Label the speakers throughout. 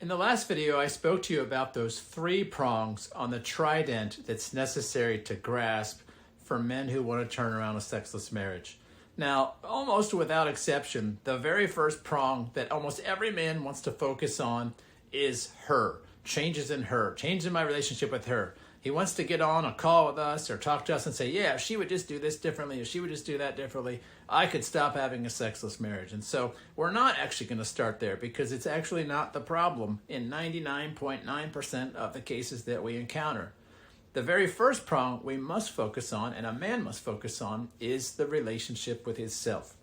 Speaker 1: In the last video, I spoke to you about those 3 prongs on the trident that's necessary to grasp for men who want to turn around a sexless marriage. Now, almost without exception, the very first prong that almost every man wants to focus on is her. Changes in her. Change in my relationship with her. He wants to get on a call with us or talk to us and say, yeah, if she would just do this differently, if she would just do that differently, I could stop having a sexless marriage. And so we're not actually going to start there because it's actually not the problem in 99.9% of the cases that we encounter. The very first prong we must focus on, and a man must focus on, is the relationship with himself.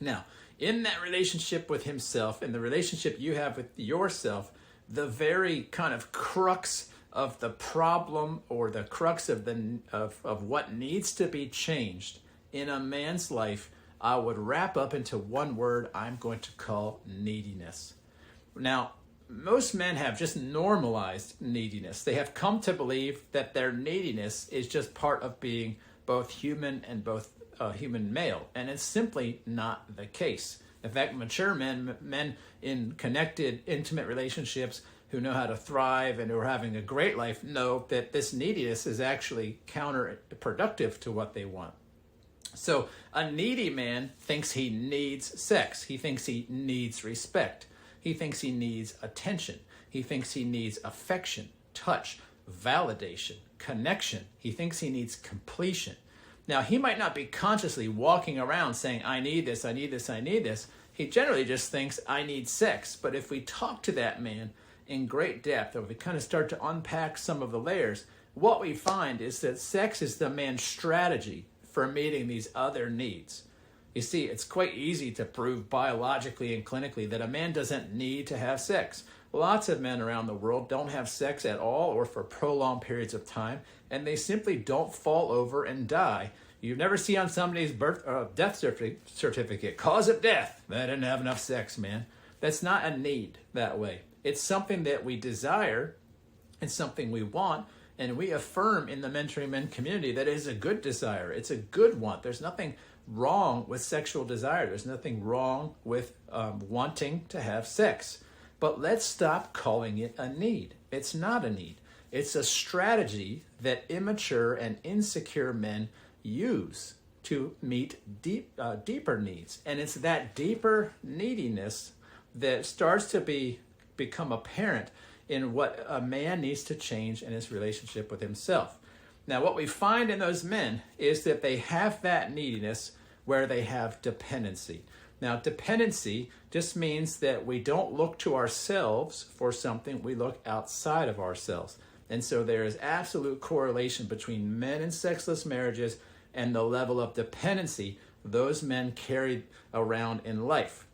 Speaker 1: Now, in that relationship with himself, in the relationship you have with yourself, the very kind of crux of the problem or the crux of what needs to be changed in a man's life, I would wrap up into one word I'm going to call neediness. Now, most men have just normalized neediness. They have come to believe that their neediness is just part of being both human and both human male, and it's simply not the case. In fact, mature men in connected, intimate relationships who know how to thrive and who are having a great life know that this neediness is actually counterproductive to what they want. So a needy man thinks he needs sex. He thinks he needs respect. He thinks he needs attention. He thinks he needs affection, touch, validation, connection. He thinks he needs completion. Now, he might not be consciously walking around saying, I need this, I need this, I need this. He generally just thinks, I need sex. But if we talk to that man in great depth, or we kind of start to unpack some of the layers, what we find is that sex is the man's strategy for meeting these other needs. You see, it's quite easy to prove biologically and clinically that a man doesn't need to have sex. Lots of men around the world don't have sex at all or for prolonged periods of time, and they simply don't fall over and die. You never see on somebody's death certificate, cause of death, they didn't have enough sex, man. That's not a need that way. It's something that we desire, it's something we want, and we affirm in the Mentoring Men community that it is a good desire. It's a good want. There's nothing wrong with sexual desire. There's nothing wrong with wanting to have sex. But let's stop calling it a need. It's not a need. It's a strategy that immature and insecure men use to meet deeper needs. And it's that deeper neediness that starts to become apparent in what a man needs to change in his relationship with himself. Now, what we find in those men is that they have that neediness where they have dependency. Now, dependency just means that we don't look to ourselves for something, we look outside of ourselves. And so there is absolute correlation between men in sexless marriages and the level of dependency those men carry around in life.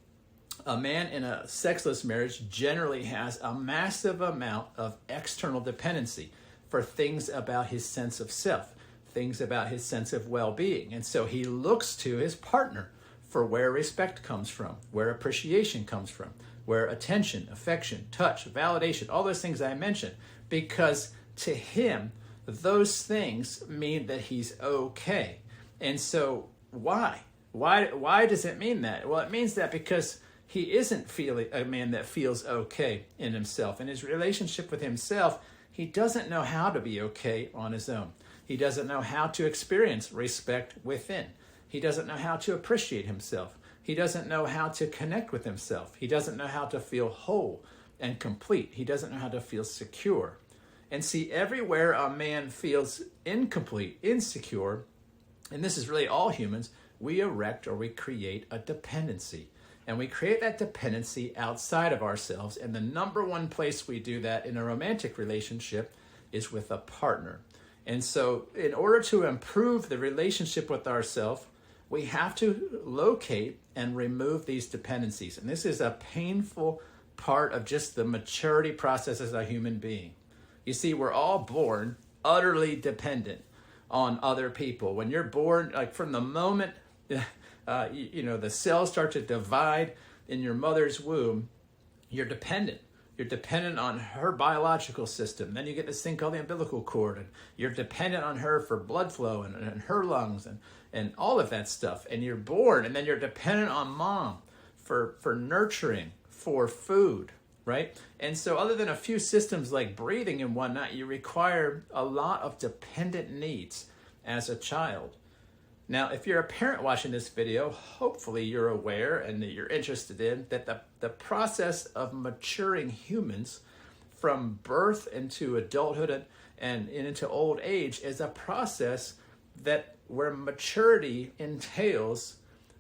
Speaker 1: A man in a sexless marriage generally has a massive amount of external dependency for things about his sense of self, things about his sense of well-being. And so he looks to his partner for where respect comes from, where appreciation comes from, where attention, affection, touch, validation, all those things I mentioned, because to him, those things mean that he's okay. And so why? Why does it mean that? Well, it means that because he isn't feeling a man that feels okay in himself. In his relationship with himself, he doesn't know how to be okay on his own. He doesn't know how to experience respect within. He doesn't know how to appreciate himself. He doesn't know how to connect with himself. He doesn't know how to feel whole and complete. He doesn't know how to feel secure. And see, everywhere a man feels incomplete, insecure, and this is really all humans, we erect or we create a dependency. And we create that dependency outside of ourselves. And the number one place we do that in a romantic relationship is with a partner. And so in order to improve the relationship with ourselves, we have to locate and remove these dependencies. And this is a painful part of just the maturity process as a human being. You see, we're all born utterly dependent on other people. When you're born, like from the moment the cells start to divide in your mother's womb, you're dependent. You're dependent on her biological system. Then you get this thing called the umbilical cord, and you're dependent on her for blood flow and her lungs and all of that stuff. And you're born, and then you're dependent on mom for nurturing, for food, right? And so other than a few systems like breathing and whatnot, you require a lot of dependent needs as a child. Now, if you're a parent watching this video, hopefully you're aware and that you're interested in that the process of maturing humans from birth into adulthood and into old age is a process where maturity entails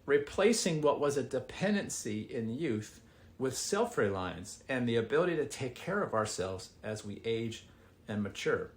Speaker 1: replacing what was a dependency in youth with self-reliance and the ability to take care of ourselves as we age and mature.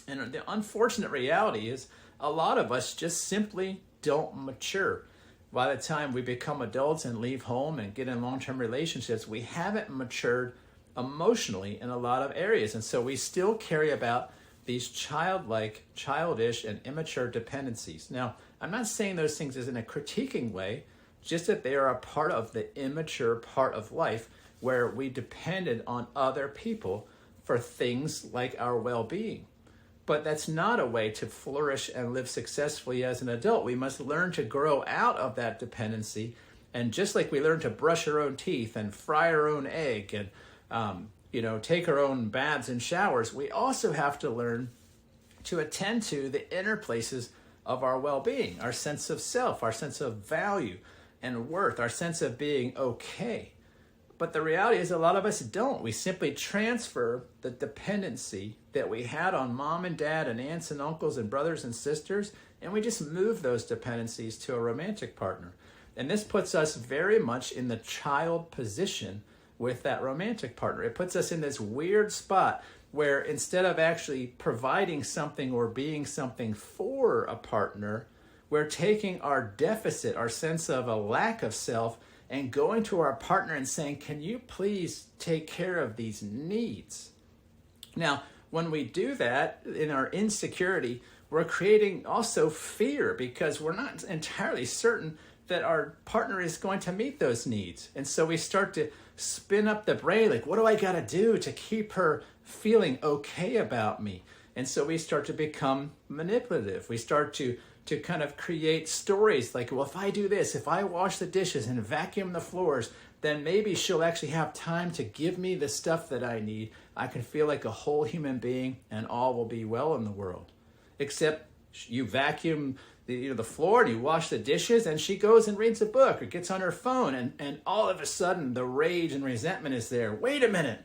Speaker 1: And the unfortunate reality is a lot of us just simply don't mature. By the time we become adults and leave home and get in long-term relationships, we haven't matured emotionally in a lot of areas. And so we still carry about these childlike, childish, and immature dependencies. Now, I'm not saying those things as in a critiquing way, just that they are a part of the immature part of life where we depended on other people for things like our well-being. But that's not a way to flourish and live successfully as an adult. We must learn to grow out of that dependency. And just like we learn to brush our own teeth and fry our own egg and take our own baths and showers, we also have to learn to attend to the inner places of our well-being, our sense of self, our sense of value and worth, our sense of being okay. But the reality is a lot of us don't. We simply transfer the dependency that we had on mom and dad and aunts and uncles and brothers and sisters, and we just move those dependencies to a romantic partner. And this puts us very much in the child position with that romantic partner. It puts us in this weird spot where instead of actually providing something or being something for a partner, we're taking our deficit, our sense of a lack of self, and going to our partner and saying, can you please take care of these needs? Now, when we do that in our insecurity, we're creating also fear because we're not entirely certain that our partner is going to meet those needs. And so we start to spin up the brain, like, what do I got to do to keep her feeling okay about me? And so we start to become manipulative. We start to kind of create stories like, well, if I do this, if I wash the dishes and vacuum the floors, then maybe she'll actually have time to give me the stuff that I need. I can feel like a whole human being and all will be well in the world. Except you vacuum the floor and you wash the dishes and she goes and reads a book or gets on her phone and all of a sudden the rage and resentment is there. Wait a minute,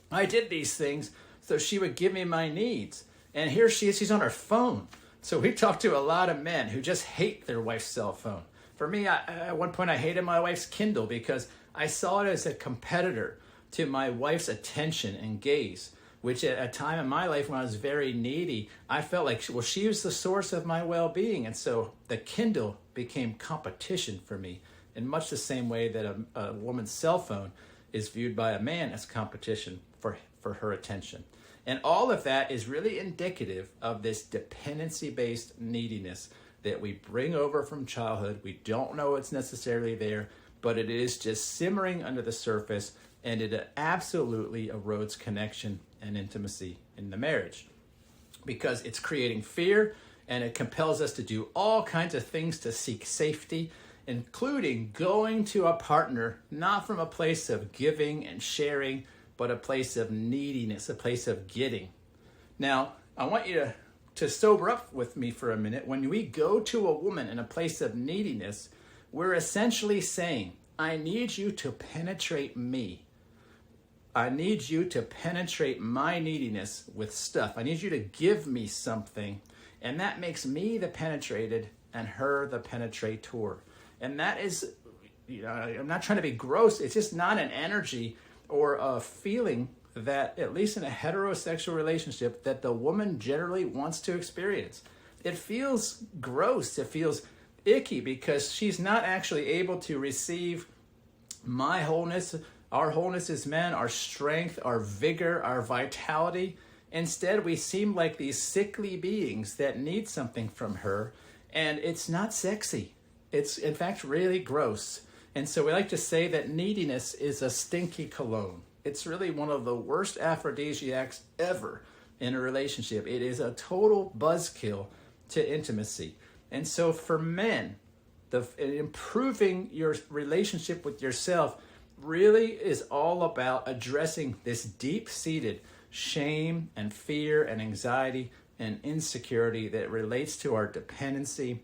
Speaker 1: I did these things so she would give me my needs. And here she is, she's on her phone. So we talk to a lot of men who just hate their wife's cell phone. For me, at one point I hated my wife's Kindle because I saw it as a competitor to my wife's attention and gaze, which at a time in my life when I was very needy, I felt like, well, she was the source of my well-being. And so the Kindle became competition for me in much the same way that a woman's cell phone is viewed by a man as competition for her attention. And all of that is really indicative of this dependency-based neediness that we bring over from childhood. We don't know it's necessarily there, but it is just simmering under the surface, and it absolutely erodes connection and intimacy in the marriage because it's creating fear and it compels us to do all kinds of things to seek safety, including going to a partner not from a place of giving and sharing, but a place of neediness, a place of getting. Now, I want you to sober up with me for a minute. When we go to a woman in a place of neediness, we're essentially saying, I need you to penetrate me. I need you to penetrate my neediness with stuff. I need you to give me something. And that makes me the penetrated and her the penetrator. And that is, I'm not trying to be gross. It's just not an energy or a feeling that, at least in a heterosexual relationship, that the woman generally wants to experience. It feels gross. It feels icky because she's not actually able to receive my wholeness, our wholeness as men, our strength, our vigor, our vitality. Instead, we seem like these sickly beings that need something from her, and it's not sexy. It's, in fact, really gross. And so we like to say that neediness is a stinky cologne. It's really one of the worst aphrodisiacs ever in a relationship. It is a total buzzkill to intimacy. And so for men, improving your relationship with yourself really is all about addressing this deep-seated shame and fear and anxiety and insecurity that relates to our dependency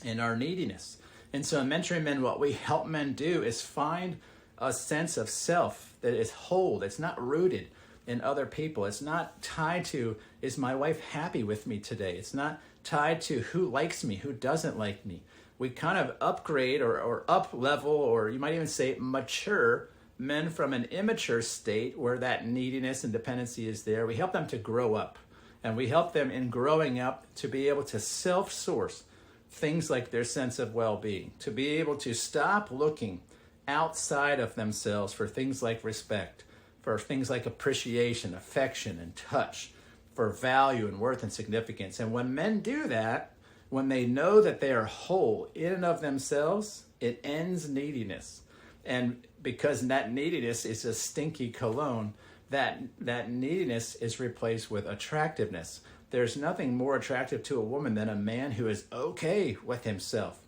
Speaker 1: and our neediness. And so in mentoring men, what we help men do is find a sense of self that is whole, that's not rooted in other people. It's not tied to, is my wife happy with me today? It's not tied to who likes me, who doesn't like me. We kind of upgrade or up level, or you might even say mature men from an immature state where that neediness and dependency is there. We help them to grow up, and we help them in growing up to be able to self-source things like their sense of well-being, to be able to stop looking outside of themselves for things like respect, for things like appreciation, affection, and touch, for value and worth and significance. And when men do that, when they know that they are whole in and of themselves, it ends neediness. And because that neediness is a stinky cologne, that neediness is replaced with attractiveness. There's nothing more attractive to a woman than a man who is okay with himself,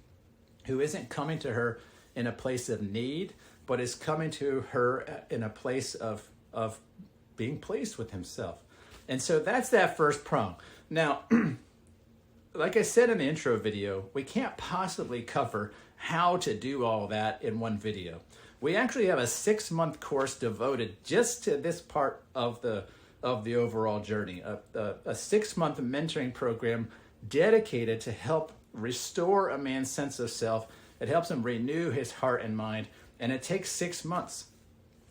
Speaker 1: who isn't coming to her in a place of need, but is coming to her in a place of being pleased with himself. And so that's that first prong. Now, like I said in the intro video, we can't possibly cover how to do all that in one video. We actually have a 6-month course devoted just to this part of the overall journey, a 6-month mentoring program dedicated to help restore a man's sense of self. It helps him renew his heart and mind, and it takes 6 months.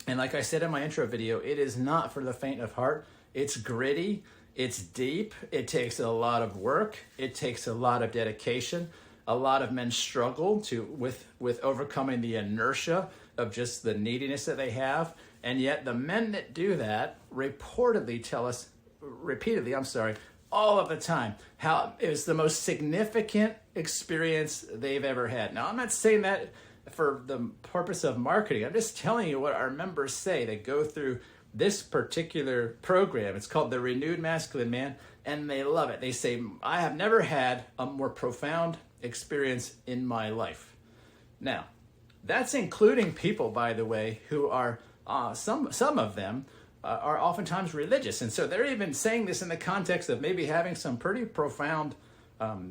Speaker 1: And like I said in my intro video, it is not for the faint of heart. It's gritty, it's deep, it takes a lot of work, it takes a lot of dedication. A lot of men struggle with overcoming the inertia of just the neediness that they have. And yet the men that do that repeatedly tell us all of the time, how it was the most significant experience they've ever had. Now, I'm not saying that for the purpose of marketing. I'm just telling you what our members say. They go through this particular program. It's called the Renewed Masculine Man, and they love it. They say, I have never had a more profound experience in my life. Now, that's including people, by the way, who are, some of them are oftentimes religious. And so they're even saying this in the context of maybe having some pretty profound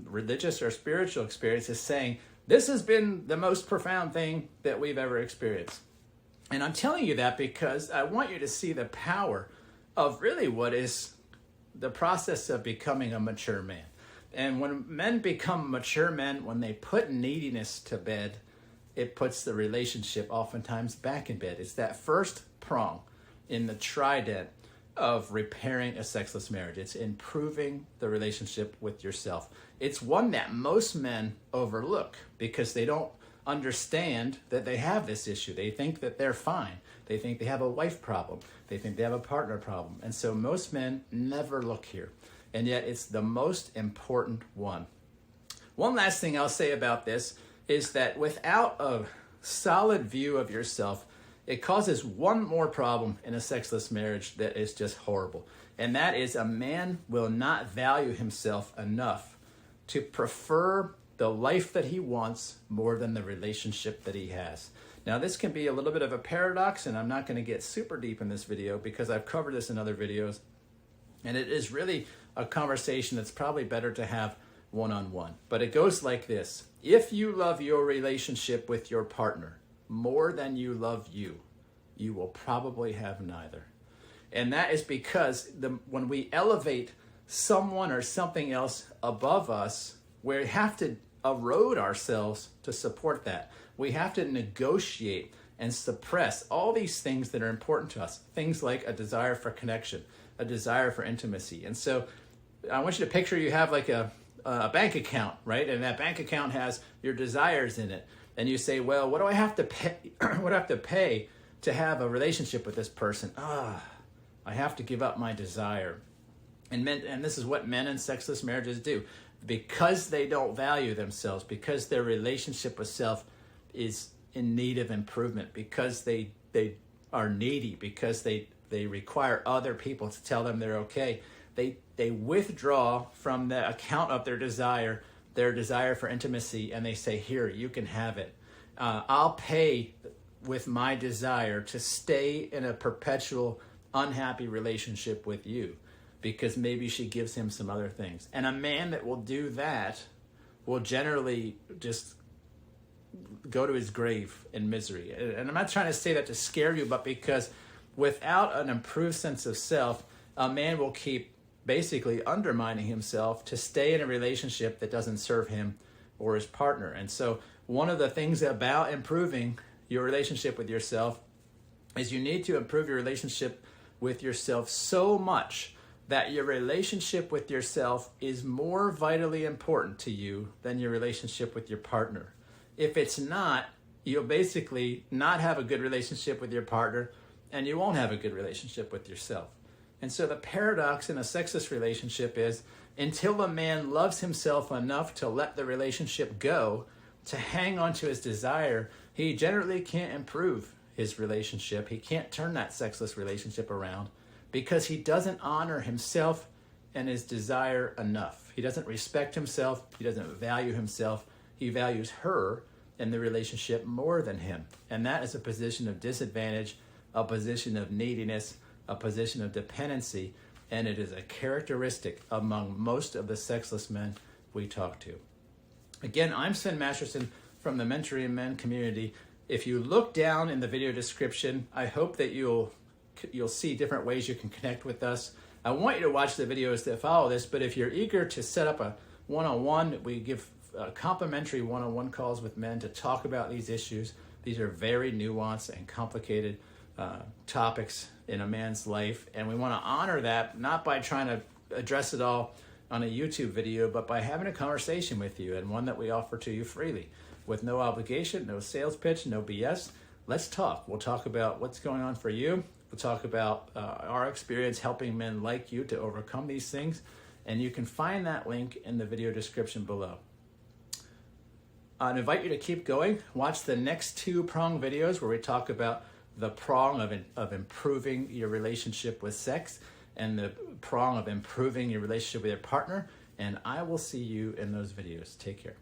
Speaker 1: religious or spiritual experiences, saying, this has been the most profound thing that we've ever experienced. And I'm telling you that because I want you to see the power of really what is the process of becoming a mature man. And when men become mature men, when they put neediness to bed, it puts the relationship oftentimes back in bed. It's that first prong in the trident of repairing a sexless marriage. It's improving the relationship with yourself. It's one that most men overlook because they don't understand that they have this issue. They think that they're fine. They think they have a wife problem. They think they have a partner problem. And so most men never look here. And yet it's the most important one. One last thing I'll say about this is that without a solid view of yourself, it causes one more problem in a sexless marriage that is just horrible. And that is a man will not value himself enough to prefer the life that he wants more than the relationship that he has. Now, this can be a little bit of a paradox, and I'm not going to get super deep in this video because I've covered this in other videos. And it is really a conversation that's probably better to have one-on-one. But it goes like this. If you love your relationship with your partner more than you love you, you will probably have neither. And that is because when we elevate someone or something else above us, we have to erode ourselves to support that. We have to negotiate and suppress all these things that are important to us. Things like a desire for connection, a desire for intimacy. And so I want you to picture you have like a bank account, right? And that bank account has your desires in it. And you say, well, what do I have to pay? What do I have to pay to have a relationship with this person? I have to give up my desire. And this is what men in sexless marriages do. Because they don't value themselves, because their relationship with self is in need of improvement, because they are needy, because they require other people to tell them they're okay, they withdraw from the account of their desire for intimacy, and they say, here, you can have it. I'll pay with my desire to stay in a perpetual unhappy relationship with you because maybe she gives him some other things. And a man that will do that will generally just go to his grave in misery. And I'm not trying to say that to scare you, but because without an improved sense of self, a man will keep basically undermining himself to stay in a relationship that doesn't serve him or his partner. And so one of the things about improving your relationship with yourself is you need to improve your relationship with yourself so much that your relationship with yourself is more vitally important to you than your relationship with your partner. If it's not, you'll basically not have a good relationship with your partner, and you won't have a good relationship with yourself. And so the paradox in a sexless relationship is until a man loves himself enough to let the relationship go, to hang on to his desire, he generally can't improve his relationship. He can't turn that sexless relationship around because he doesn't honor himself and his desire enough. He doesn't respect himself. He doesn't value himself. He values her and the relationship more than him. And that is a position of disadvantage, a position of neediness, a position of dependency, and it is a characteristic among most of the sexless men we talk to. Again, I'm Sven Masterson from the Mentoring Men community. If you look down in the video description, I hope that you'll see different ways you can connect with us. I want you to watch the videos that follow this, but if you're eager to set up a one-on-one, we give complimentary one-on-one calls with men to talk about these issues. These are very nuanced and complicated topics in a man's life, and we want to honor that, not by trying to address it all on a YouTube video, but by having a conversation with you, and one that we offer to you freely with no obligation, no sales pitch, no BS. Let's talk. We'll talk about what's going on for you. We'll talk about our experience helping men like you to overcome these things, and you can find that link in the video description below. I invite you to keep going. Watch the next 2 prong videos where we talk about the prong of improving your relationship with sex and the prong of improving your relationship with your partner. And I will see you in those videos. Take care.